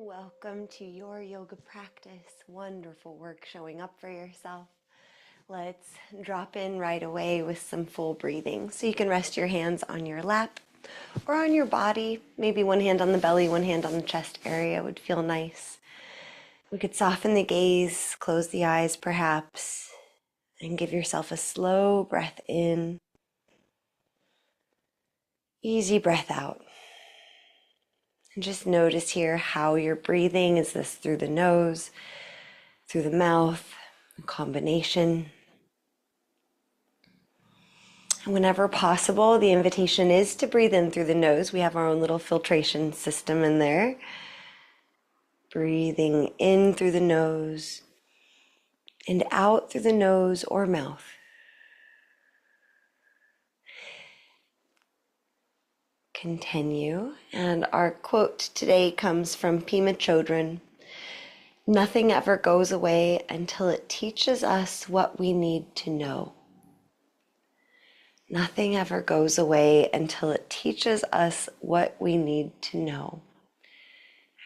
Welcome to your yoga practice. Wonderful work showing up for yourself. Let's drop in right away with some full breathing. So you can rest your hands on your lap or on your body. Maybe one hand on the belly, one hand on the chest area would feel nice. We could soften the gaze, close the eyes perhaps, and give yourself a slow breath in. Easy breath out. And just notice here how you're breathing. Is this through the nose, through the mouth, a combination? And whenever possible, the invitation is to breathe in through the nose. We have our own little filtration system in there. Breathing in through the nose and out through the nose or mouth. Continue. And our quote today comes from Pema Chodron. Nothing ever goes away until it teaches us what we need to know. Nothing ever goes away until it teaches us what we need to know.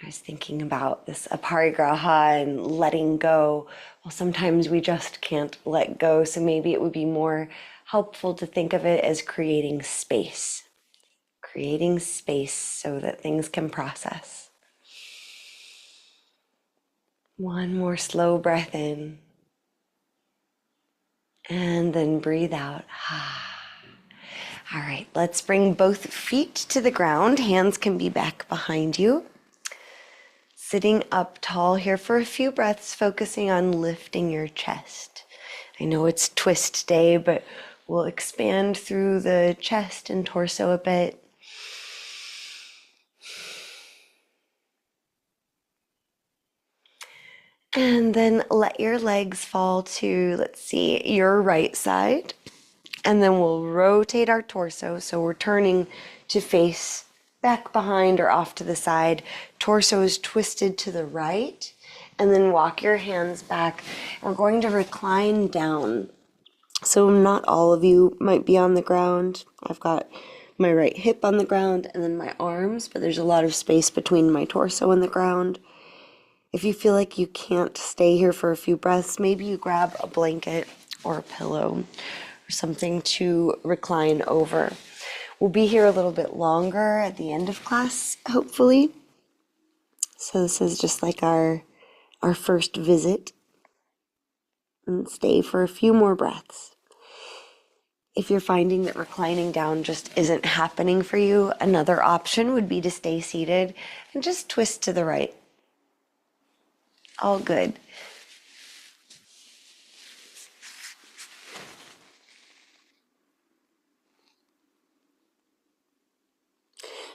I was thinking about this aparigraha and letting go. Well, sometimes we just can't let go, so maybe it would be more helpful to think of it as creating space so that things can process. One more slow breath in, and then breathe out. All right, let's bring both feet to the ground. Hands can be back behind you. Sitting up tall here for a few breaths, focusing on lifting your chest. I know it's twist day, but we'll expand through the chest and torso a bit. And then let your legs fall to, your right side. And then we'll rotate our torso. So we're turning to face back behind or off to the side. Torso is twisted to the right. And then walk your hands back. We're going to recline down. So not all of you might be on the ground. I've got my right hip on the ground and then my arms, but there's a lot of space between my torso and the ground. If you feel like you can't stay here for a few breaths, maybe you grab a blanket or a pillow or something to recline over. We'll be here a little bit longer at the end of class, hopefully. So this is just like our first visit. And stay for a few more breaths. If you're finding that reclining down just isn't happening for you, another option would be to stay seated and just twist to the right. All good.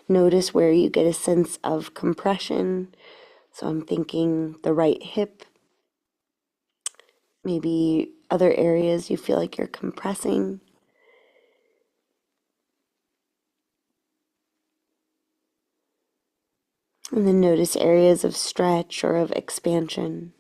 Notice where you get a sense of compression. So I'm thinking the right hip, maybe other areas you feel like you're compressing. And then notice areas of stretch or of expansion.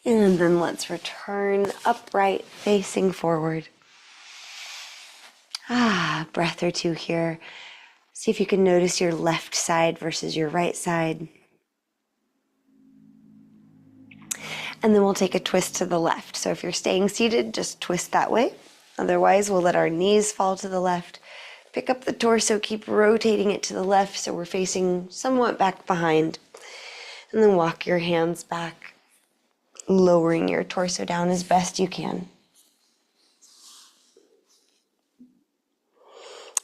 And then let's return upright, facing forward. Breath or two here. See if you can notice your left side versus your right side. And then we'll take a twist to the left. So if you're staying seated, just twist that way. Otherwise, we'll let our knees fall to the left. Pick up the torso, keep rotating it to the left so we're facing somewhat back behind. And then walk your hands back, lowering your torso down as best you can.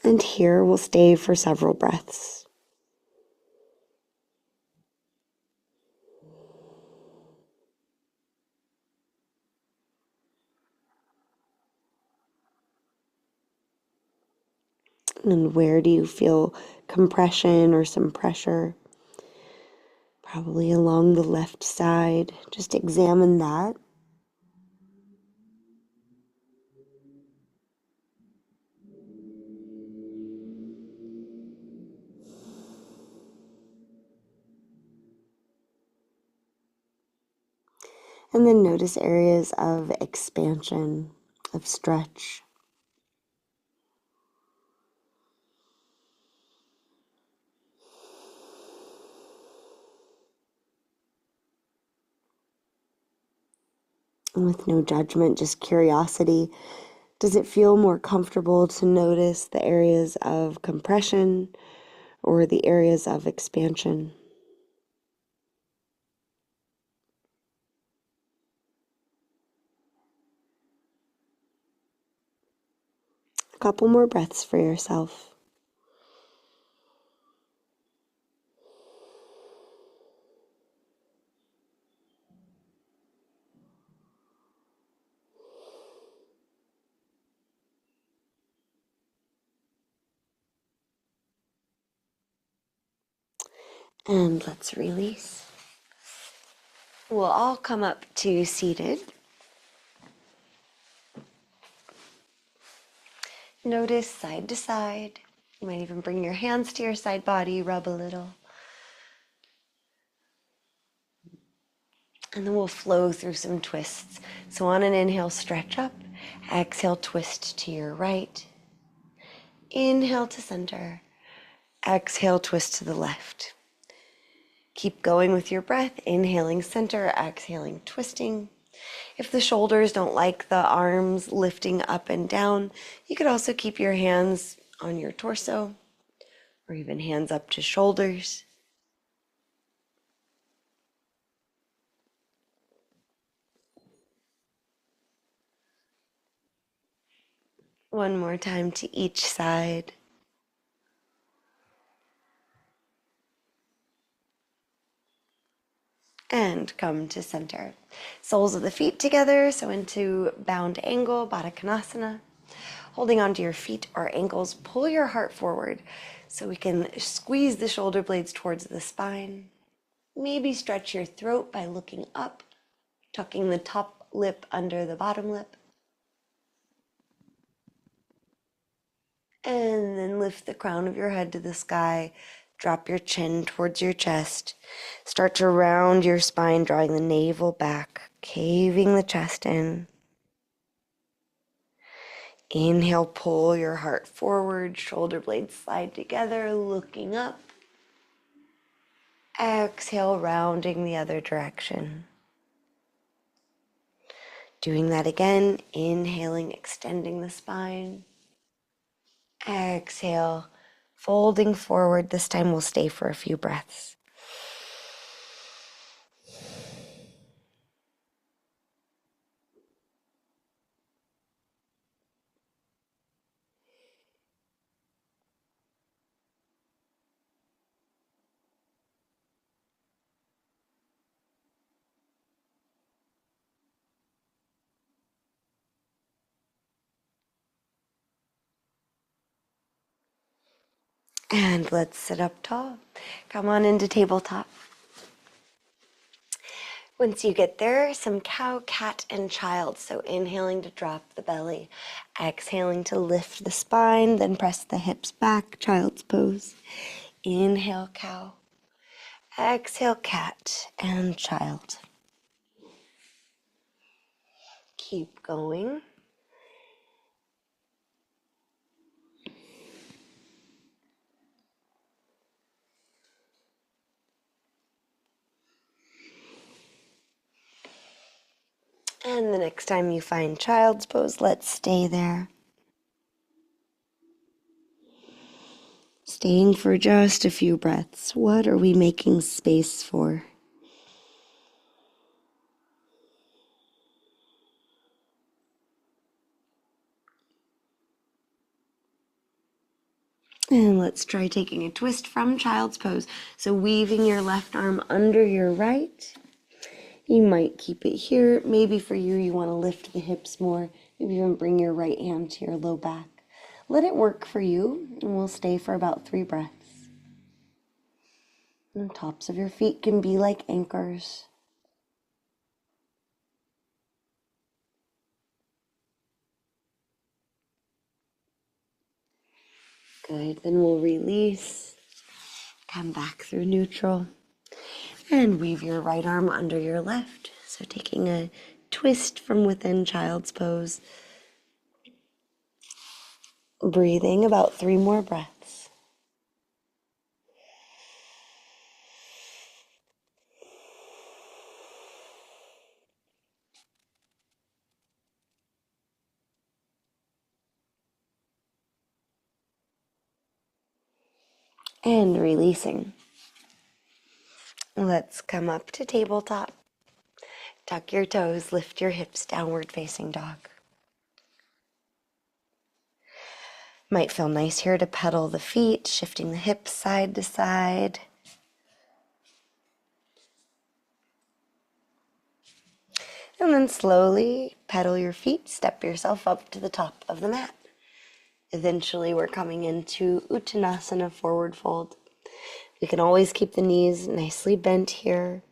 And here we'll stay for several breaths. And where do you feel compression or some pressure? Probably along the left side. Just examine that. And then notice areas of expansion, of stretch. And with no judgment, just curiosity, does it feel more comfortable to notice the areas of compression or the areas of expansion? A couple more breaths for yourself. And let's release. We'll all come up to seated. Notice side to side. You might even bring your hands to your side body, rub a little. And then we'll flow through some twists. So on an inhale, stretch up. Exhale, twist to your right. Inhale to center. Exhale, twist to the left. Keep going with your breath. Inhaling center, exhaling twisting. If the shoulders don't like the arms lifting up and down, you could also keep your hands on your torso or even hands up to shoulders. One more time to each side. And come to center. Soles of the feet together, so into bound angle, Baddha Konasana. Holding onto your feet or ankles, pull your heart forward so we can squeeze the shoulder blades towards the spine. Maybe stretch your throat by looking up, tucking the top lip under the bottom lip. And then lift the crown of your head to the sky. Drop your chin towards your chest. Start to round your spine, drawing the navel back, caving the chest in. Inhale, pull your heart forward, shoulder blades slide together, looking up. Exhale, rounding the other direction. Doing that again, inhaling, extending the spine. Exhale, folding forward. This time we'll stay for a few breaths. And let's sit up tall. Come on into tabletop. Once you get there, some cow, cat, and child. So inhaling to drop the belly, exhaling to lift the spine, then press the hips back, child's pose. Inhale, cow. Exhale, cat and child. Keep going. And the next time you find child's pose, let's stay there. Staying for just a few breaths. What are we making space for? And let's try taking a twist from child's pose. So weaving your left arm under your right. You might keep it here. Maybe for you, you want to lift the hips more. Maybe even bring your right hand to your low back. Let it work for you, and we'll stay for about 3 breaths. And the tops of your feet can be like anchors. Good, then we'll release. Come back through neutral. And weave your right arm under your left. So taking a twist from within child's pose. Breathing about 3 more breaths. And releasing. Let's come up to tabletop. Tuck your toes, lift your hips, downward facing dog. Might feel nice here to pedal the feet, shifting the hips side to side. And then slowly pedal your feet, step yourself up to the top of the mat. Eventually we're coming into Uttanasana, forward fold. We can always keep the knees nicely bent here.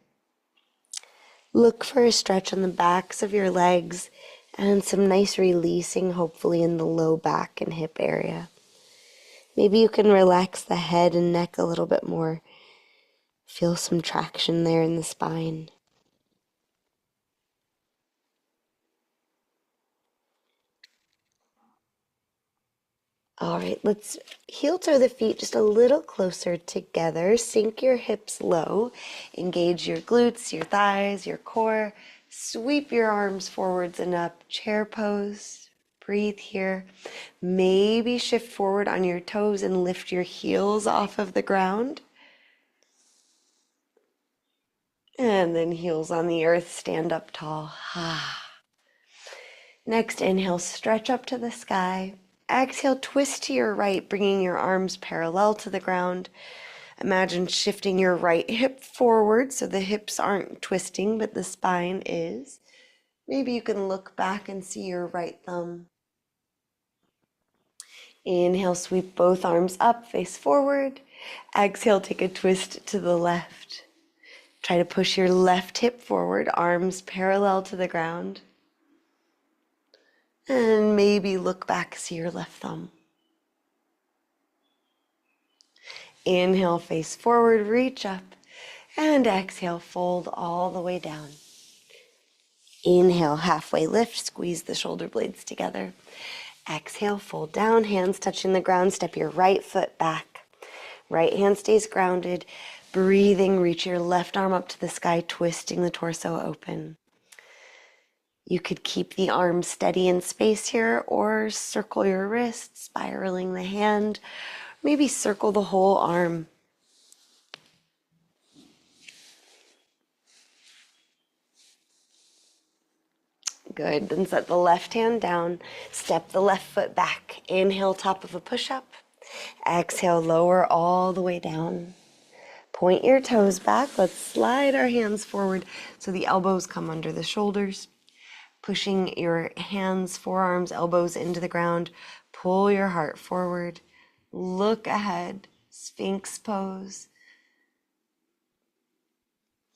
Look for a stretch on the backs of your legs and some nice releasing, hopefully in the low back and hip area. Maybe you can relax the head and neck a little bit more. Feel some traction there in the spine. All right, let's heel toe the feet just a little closer together. Sink your hips low. Engage your glutes, your thighs, your core. Sweep your arms forwards and up. Chair pose. Breathe here. Maybe shift forward on your toes and lift your heels off of the ground. And then heels on the earth, stand up tall. Next, inhale, stretch up to the sky. Exhale, twist to your right, bringing your arms parallel to the ground. Imagine shifting your right hip forward so the hips aren't twisting, but the spine is. Maybe you can look back and see your right thumb. Inhale, sweep both arms up, face forward. Exhale, take a twist to the left. Try to push your left hip forward, arms parallel to the ground. And maybe look back, see your left thumb. Inhale, face forward, reach up. And exhale, fold all the way down. Inhale, halfway lift, squeeze the shoulder blades together. Exhale, fold down, hands touching the ground, step your right foot back. Right hand stays grounded. Breathing, reach your left arm up to the sky, twisting the torso open. You could keep the arm steady in space here or circle your wrist, spiraling the hand. Maybe circle the whole arm. Good, then set the left hand down, step the left foot back. Inhale, top of a push-up. Exhale, lower all the way down. Point your toes back. Let's slide our hands forward so the elbows come under the shoulders. Pushing your hands, forearms, elbows into the ground. Pull your heart forward. Look ahead. Sphinx pose.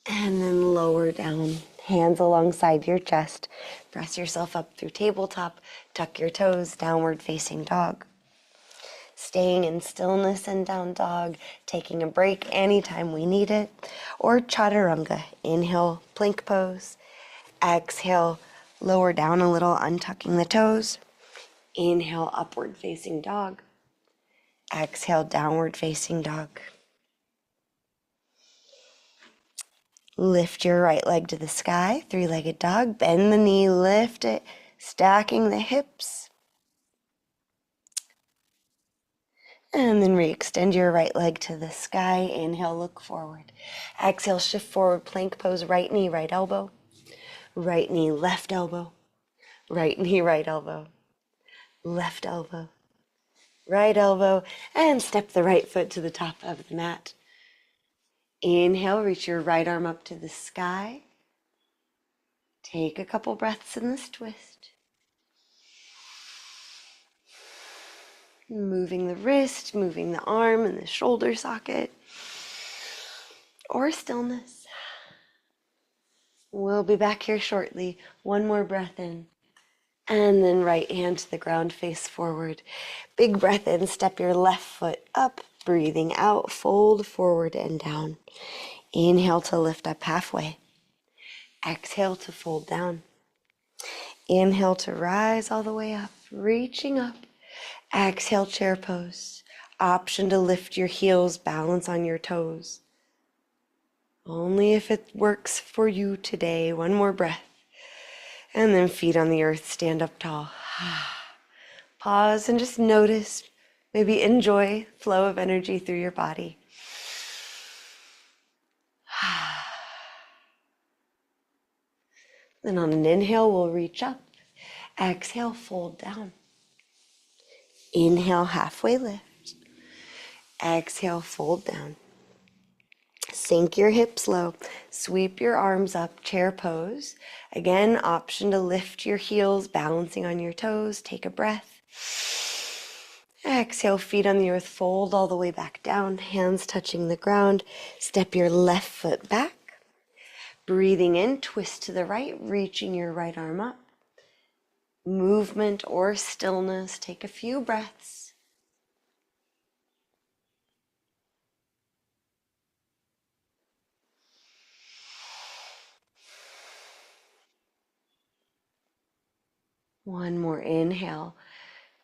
And then lower down. Hands alongside your chest. Press yourself up through tabletop. Tuck your toes, downward facing dog. Staying in stillness and down dog. Taking a break anytime we need it. Or chaturanga. Inhale, plank pose. Exhale, lower down a little, untucking the toes. Inhale, upward facing dog. Exhale, downward facing dog. Lift your right leg to the sky, three-legged dog. Bend the knee, lift it, stacking the hips. And then re-extend your right leg to the sky. Inhale, look forward. Exhale, shift forward, plank pose, right knee, right elbow. Right knee, left elbow. Right knee, right elbow. Left elbow. Right elbow. And step the right foot to the top of the mat. Inhale, reach your right arm up to the sky. Take a couple breaths in this twist. Moving the wrist, moving the arm and the shoulder socket. Or stillness. We'll be back here shortly. One more breath in. And then right hand to the ground, face forward. Big breath in, step your left foot up. Breathing out, fold forward and down. Inhale to lift up halfway. Exhale to fold down. Inhale to rise all the way up, reaching up. Exhale, chair pose. Option to lift your heels, balance on your toes. Only if it works for you today. One more breath. And then feet on the earth, stand up tall. Pause and just notice, maybe enjoy flow of energy through your body. Then on an inhale, we'll reach up. Exhale, fold down. Inhale, halfway lift. Exhale, fold down. Sink your hips low. Sweep your arms up, chair pose. Again, option to lift your heels, balancing on your toes. Take a breath. Exhale, feet on the earth, fold all the way back down, hands touching the ground. Step your left foot back. Breathing in, twist to the right, reaching your right arm up. Movement or stillness, take a few breaths. One more inhale.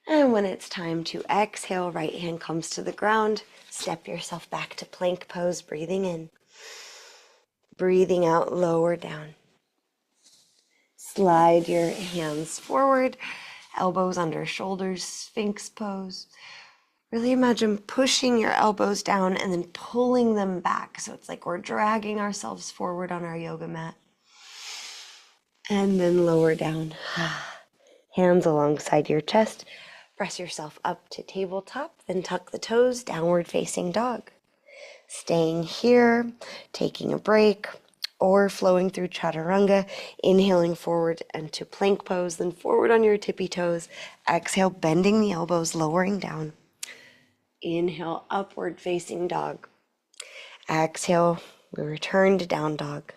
And when it's time to exhale, right hand comes to the ground. Step yourself back to plank pose, breathing in. Breathing out, lower down. Slide your hands forward, elbows under shoulders, Sphinx pose. Really imagine pushing your elbows down and then pulling them back. So it's like we're dragging ourselves forward on our yoga mat. And then lower down. Hands alongside your chest. Press yourself up to tabletop, then tuck the toes, downward facing dog. Staying here, taking a break, or flowing through chaturanga, inhaling forward into plank pose, then forward on your tippy toes. Exhale, bending the elbows, lowering down. Inhale, upward facing dog. Exhale, we return to down dog.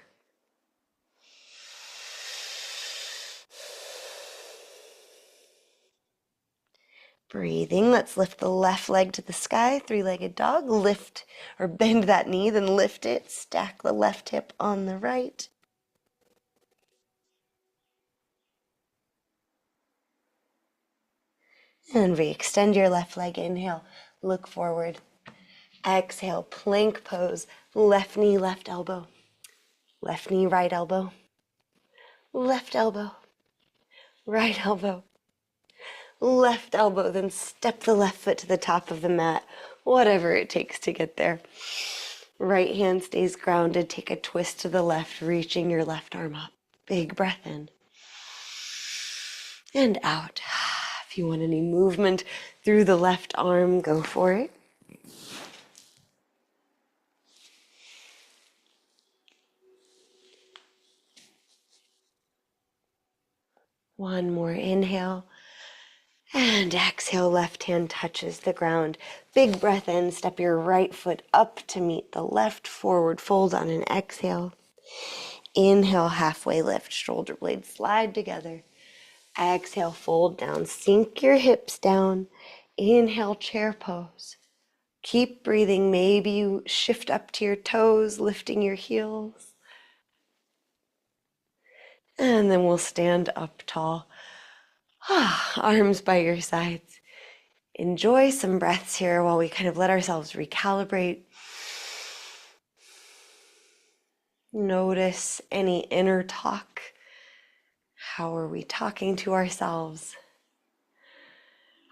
Breathing, let's lift the left leg to the sky, three-legged dog. Lift or bend that knee, then lift it. Stack the left hip on the right. And re-extend your left leg. Inhale, look forward. Exhale, plank pose. Left knee, left elbow. Left knee, right elbow. Left elbow. Right elbow. Left elbow, then step the left foot to the top of the mat, whatever it takes to get there. Right hand stays grounded. Take a twist to the left, reaching your left arm up. Big breath in. And out. If you want any movement through the left arm, go for it. One more inhale. And exhale, left hand touches the ground. Big breath in, step your right foot up to meet the left, forward fold on an exhale. Inhale, halfway lift, shoulder blades slide together. Exhale, fold down, sink your hips down. Inhale, chair pose. Keep breathing, maybe you shift up to your toes, lifting your heels. And then we'll stand up tall. Arms by your sides. Enjoy some breaths here while we kind of let ourselves recalibrate. Notice any inner talk. How are we talking to ourselves?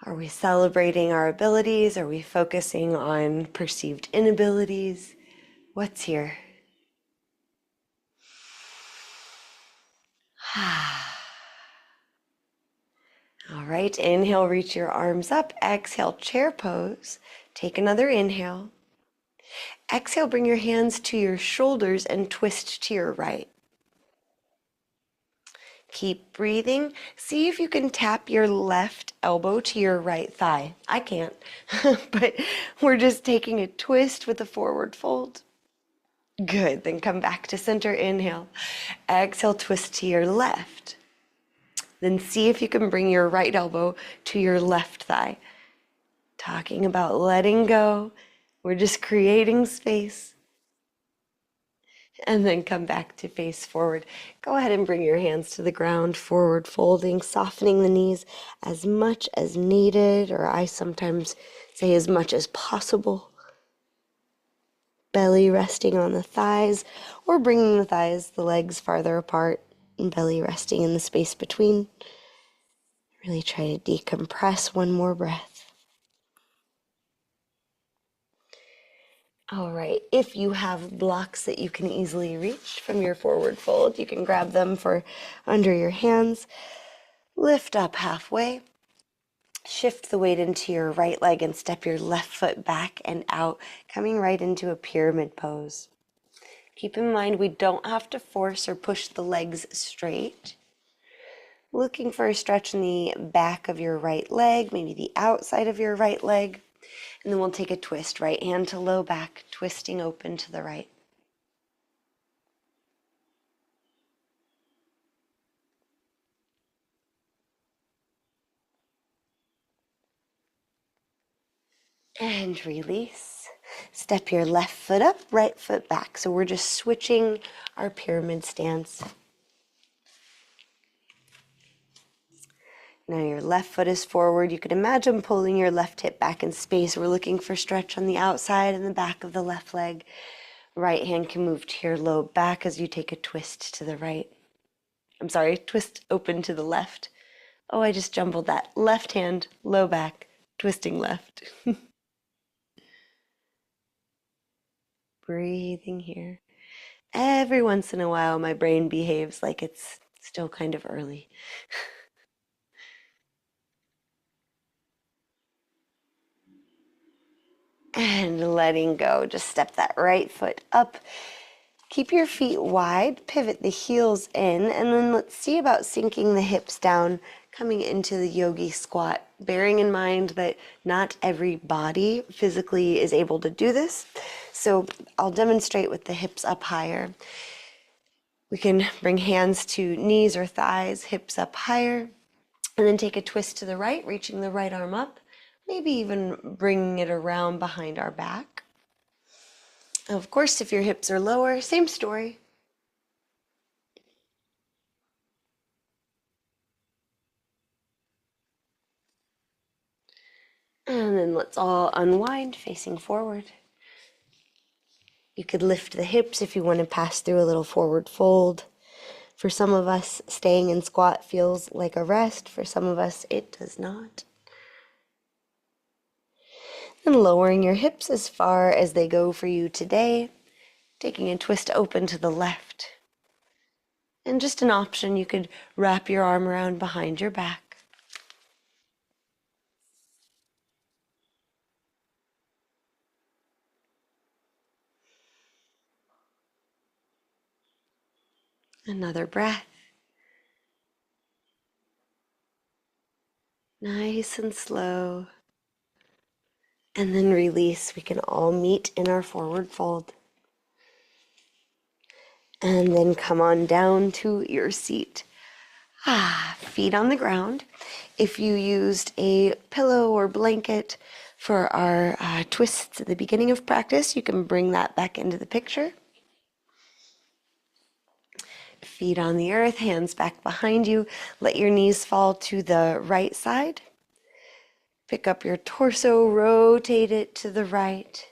Are we celebrating our abilities? Are we focusing on perceived inabilities? What's here? All right, inhale, reach your arms up. Exhale, chair pose. Take another inhale. Exhale, bring your hands to your shoulders and twist to your right. Keep breathing. See if you can tap your left elbow to your right thigh. I can't, but we're just taking a twist with a forward fold. Good, then come back to center, inhale. Exhale, twist to your left. Then see if you can bring your right elbow to your left thigh. Talking about letting go. We're just creating space. And then come back to face forward. Go ahead and bring your hands to the ground, forward folding, softening the knees as much as needed, or I sometimes say as much as possible. Belly resting on the thighs, or bringing the legs farther apart, and belly resting in the space between. Really try to decompress. One more breath. All right, if you have blocks that you can easily reach from your forward fold, you can grab them for under your hands. Lift up halfway. Shift the weight into your right leg and step your left foot back and out, coming right into a pyramid pose. Keep in mind we don't have to force or push the legs straight. Looking for a stretch in the back of your right leg, maybe the outside of your right leg. And then we'll take a twist, right hand to low back, twisting open to the right. And release. Step your left foot up, right foot back. So we're just switching our pyramid stance. Now your left foot is forward. You could imagine pulling your left hip back in space. We're looking for stretch on the outside and the back of the left leg. Right hand can move to your low back as you take a twist to the right. I'm sorry, twist open to the left. Oh, I just jumbled that. Left hand, low back, twisting left. Breathing here. Every once in a while, my brain behaves like it's still kind of early. And letting go. Just step that right foot up. Keep your feet wide, pivot the heels in, and then let's see about sinking the hips down, coming into the yogi squat, bearing in mind that not every body physically is able to do this. So I'll demonstrate with the hips up higher. We can bring hands to knees or thighs, hips up higher, and then take a twist to the right, reaching the right arm up, maybe even bringing it around behind our back. Of course, if your hips are lower, same story. And then let's all unwind, facing forward. You could lift the hips if you want to pass through a little forward fold. For some of us, staying in squat feels like a rest. For some of us, it does not. And lowering your hips as far as they go for you today. Taking a twist open to the left. And just an option, you could wrap your arm around behind your back. Another breath. Nice and slow. And then release. We can all meet in our forward fold. And then come on down to your seat. Feet on the ground. If you used a pillow or blanket for our twists at the beginning of practice, you can bring that back into the picture. Feet on the earth, hands back behind you. Let your knees fall to the right side. Pick up your torso, rotate it to the right.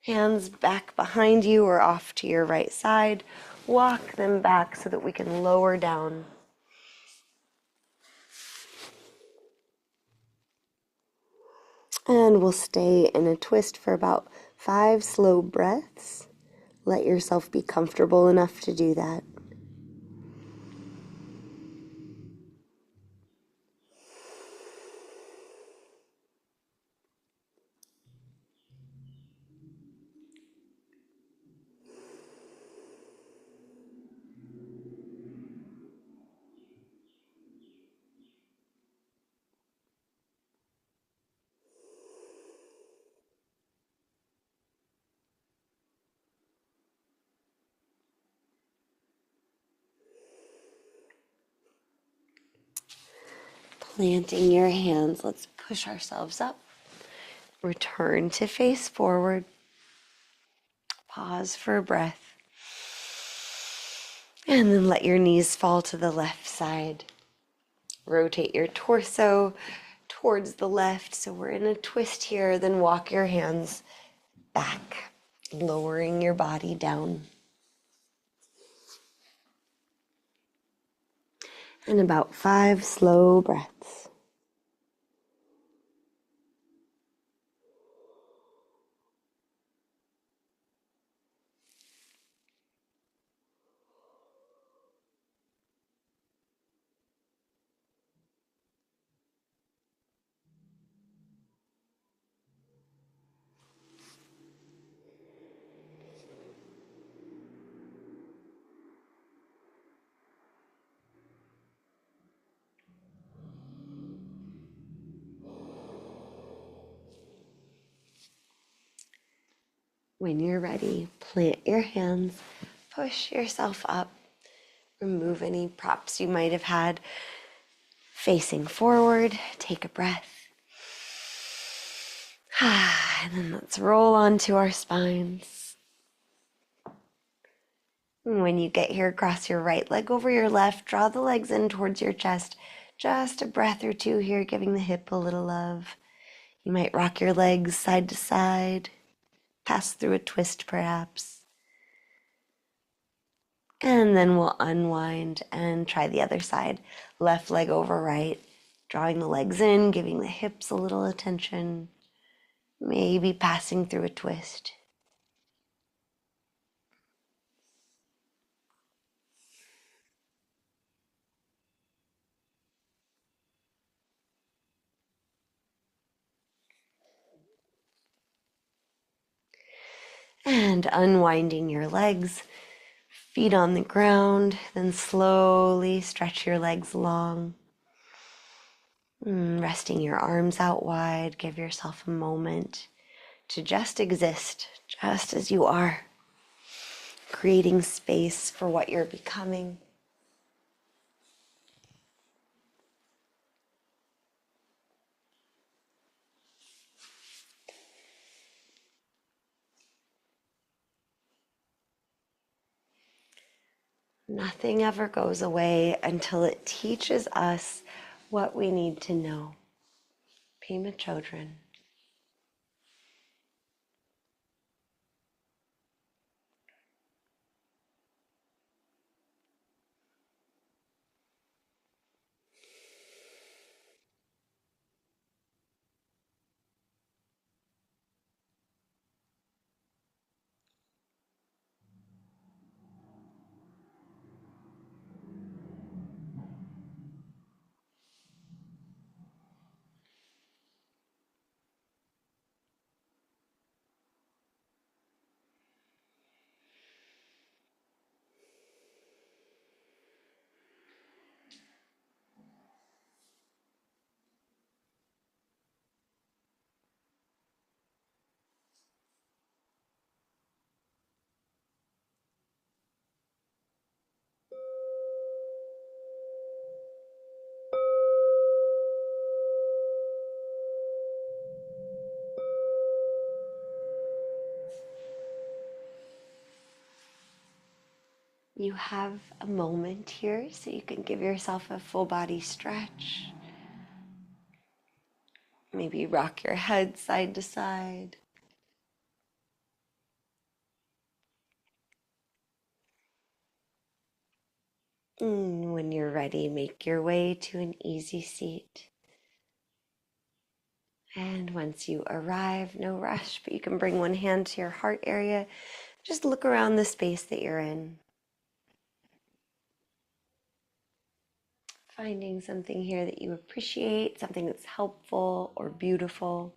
Hands back behind you or off to your right side. Walk them back so that we can lower down. And we'll stay in a twist for about 5 slow breaths. Let yourself be comfortable enough to do that. Planting your hands, let's push ourselves up. Return to face forward. Pause for a breath. And then let your knees fall to the left side. Rotate your torso towards the left. So we're in a twist here. Then walk your hands back, lowering your body down. And about 5 slow breaths. When you're ready, plant your hands, push yourself up, remove any props you might have had. Facing forward, take a breath. And then let's roll onto our spines. And when you get here, cross your right leg over your left, draw the legs in towards your chest. Just a breath or two here, giving the hip a little love. You might rock your legs side to side, pass through a twist perhaps. And then we'll unwind and try the other side. Left leg over right, drawing the legs in, giving the hips a little attention, maybe passing through a twist. And unwinding your legs, feet on the ground, then slowly stretch your legs long. Resting your arms out wide, give yourself a moment to just exist, just as you are, creating space for what you're becoming. Nothing ever goes away until it teaches us what we need to know. Pema Chodron. You have a moment here so you can give yourself a full body stretch. Maybe rock your head side to side. When you're ready, make your way to an easy seat. And once you arrive, no rush, but you can bring one hand to your heart area. Just look around the space that you're in. Finding something here that you appreciate, something that's helpful or beautiful.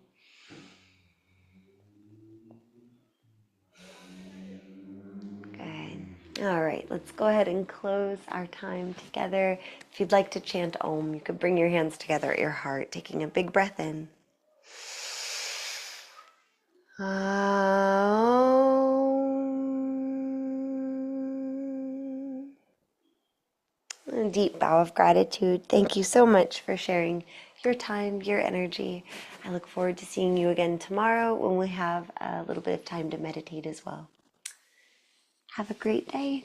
Good. All right, let's go ahead and close our time together. If you'd like to chant Om, you could bring your hands together at your heart, taking a big breath in. Om. A deep bow of gratitude. Thank you so much for sharing your time, your energy. I look forward to seeing you again tomorrow when we have a little bit of time to meditate as well. Have a great day.